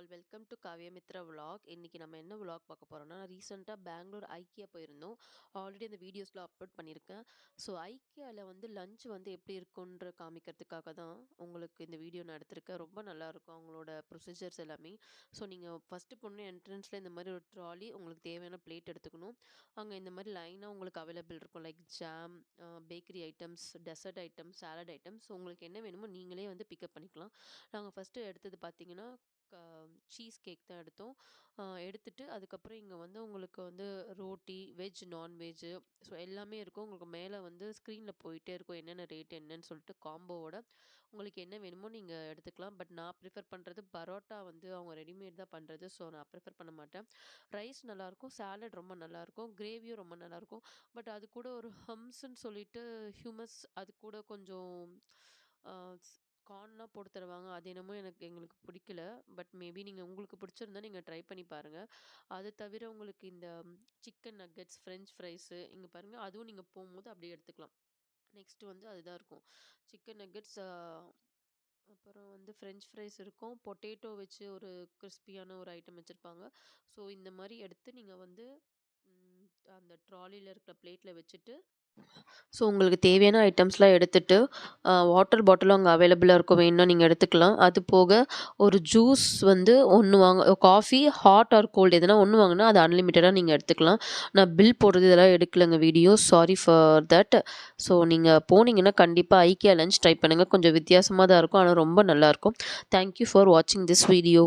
All welcome to Kavyamitra vlog. இன்னைக்கு நம்ம என்ன விலாக் பார்க்க போறோம்னா, ரீசெண்டாக பெங்களூர் ஐக்கியா போயிருந்தோம். ஆல்ரெடி அந்த வீடியோஸில் அப்லோட் பண்ணியிருக்கேன். ஸோ ஐக்கியாவில் வந்து லஞ்ச் வந்து எப்படி இருக்குன்ற காமிக்கிறதுக்காக தான் உங்களுக்கு இந்த வீடியோ நான் எடுத்திருக்கேன். ரொம்ப நல்லாயிருக்கும் அவங்களோட ப்ரொசீஜர்ஸ் எல்லாமே. ஸோ நீங்கள் ஃபஸ்ட்டு பொண்ணு என்ட்ரன்ஸில் இந்த மாதிரி ஒரு ட்ராலி உங்களுக்கு தேவையான பிளேட் எடுத்துக்கணும். அங்கே இந்த மாதிரி லைனாக உங்களுக்கு அவைலபிள் இருக்கும், like jam, bakery items, dessert items, salad items. உங்களுக்கு என்ன வேணுமோ நீங்களே வந்து பிக்கப் பண்ணிக்கலாம். நாங்கள் ஃபஸ்ட்டு எடுத்தது பார்த்தீங்கன்னா சீஸ் கேக் தான் எடுத்தோம். எடுத்துட்டு அதுக்கப்புறம் இங்கே வந்து உங்களுக்கு வந்து ரோட்டி, வெஜ், நான்வெஜ்ஜு, ஸோ எல்லாமே இருக்கும். உங்களுக்கு மேலே வந்து ஸ்க்ரீனில் போயிட்டே இருக்கும் என்னென்ன ரேட் என்னன்னு சொல்லிட்டு காம்போவோட. உங்களுக்கு என்ன வேணுமோ நீங்கள் எடுத்துக்கலாம். பட் நான் ப்ரிஃபர் பண்ணுறது பரோட்டா வந்து அவங்க ரெடிமேட் தான் பண்ணுறது, ஸோ நான் ப்ரிஃபர் பண்ண மாட்டேன். ரைஸ் நல்லாயிருக்கும், சாலட் ரொம்ப நல்லாயிருக்கும், கிரேவியும் ரொம்ப நல்லாயிருக்கும். பட் அது கூட ஒரு ஹம்ஸ்ன்னு சொல்லிட்டு ஹியூமஸ், அது கூட கொஞ்சம் கார்ன்லாம் போட்டு தருவாங்க. அது என்னமோ எங்களுக்கு பிடிக்கல. பட் மேபி உங்களுக்கு பிடிச்சிருந்தா நீங்கள் ட்ரை பண்ணி பாருங்கள். அது தவிர உங்களுக்கு இந்த சிக்கன் நக்கெட்ஸ், ஃப்ரெஞ்ச் ஃப்ரைஸு இங்கே பாருங்கள், அதுவும் நீங்கள் போகும்போது அப்படியே எடுத்துக்கலாம். நெக்ஸ்ட் வந்து அதுதான் இருக்கும், சிக்கன் நக்கெட்ஸ். அப்புறம் வந்து ஃப்ரெஞ்ச் ஃப்ரைஸ் இருக்கும், பொட்டேட்டோ வச்சு ஒரு கிறிஸ்பியான ஒரு ஐட்டம் வச்சுருப்பாங்க. ஸோ இந்த மாதிரி எடுத்து நீங்கள் வந்து அந்த ட்ராலியில் இருக்கிற பிளேட்டில் வச்சுட்டு, ஸோ உங்களுக்கு தேவையான ஐட்டம்ஸ்லாம் எடுத்துட்டு, வாட்டர் பாட்டிலும் அங்கே அவைலபிளாக இருக்கும், வேணும்னா நீங்கள் எடுத்துக்கலாம். அது போக ஒரு ஜூஸ் வந்து ஒன்று காஃபி ஹாட் ஆர் கோல்டு எதுனா ஒன்று வாங்கினா அது அன்லிமிட்டடாக நீங்கள் எடுத்துக்கலாம். நான் பில் போடுறது இதெல்லாம் எடுக்கலைங்க video, sorry for that. So நீங்கள் போனீங்கன்னா கண்டிப்பாக ஐக்கியா லஞ்ச் ட்ரை பண்ணுங்கள். கொஞ்சம் வித்தியாசமாக தான் இருக்கும், ஆனால் ரொம்ப நல்லாயிருக்கும். தேங்க்யூ ஃபார் வாட்சிங் திஸ் வீடியோ.